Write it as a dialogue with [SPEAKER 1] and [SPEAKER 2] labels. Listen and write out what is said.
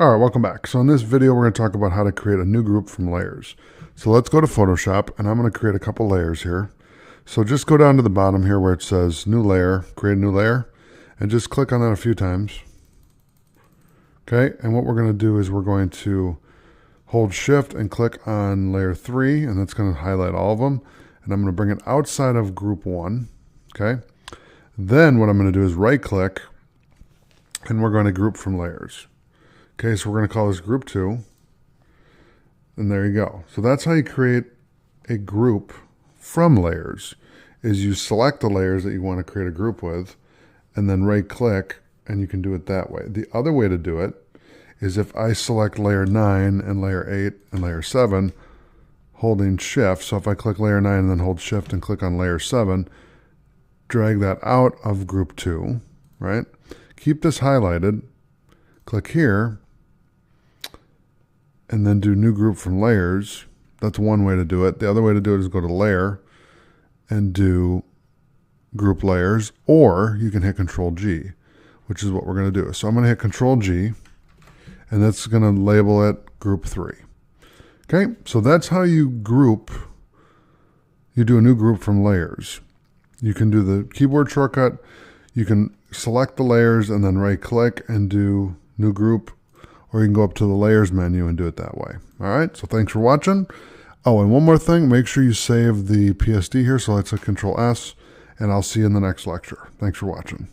[SPEAKER 1] All right, welcome back. So in this video, we're going to talk about how to create a new group from layers. So let's go to Photoshop, and I'm going to create a couple layers here. So just go down to the bottom here where it says New Layer, Create a New Layer, and just click on that a few times. Okay, and what we're going to do is we're going to hold Shift and click on Layer 3, and that's going to highlight all of them. And I'm going to bring it outside of Group 1. Okay, then what I'm going to do is right-click, and we're going to group from layers. Okay, so we're going to call this group 2, and there you go. So that's how you create a group from layers, is you select the layers that you want to create a group with, and then right-click, and you can do it that way. The other way to do it is if I select layer 9 and layer 8 and layer 7, holding Shift. So if I click layer 9 and then hold Shift and click on layer 7, drag that out of group 2, right? Keep this highlighted, click here, and then do new group from layers. That's one way to do it. The other way to do it is go to layer and do group layers, or you can hit Control G, which is what we're going to do. So I'm going to hit Control G, and that's going to label it group 3. Okay, so that's how you group. You do a new group from layers. You can do the keyboard shortcut. You can select the layers and then right click and do new group, or you can go up to the layers menu and do it that way. All right, so thanks for watching. Oh, and one more thing, make sure you save the PSD here. So let's hit Control S, and I'll see you in the next lecture. Thanks for watching.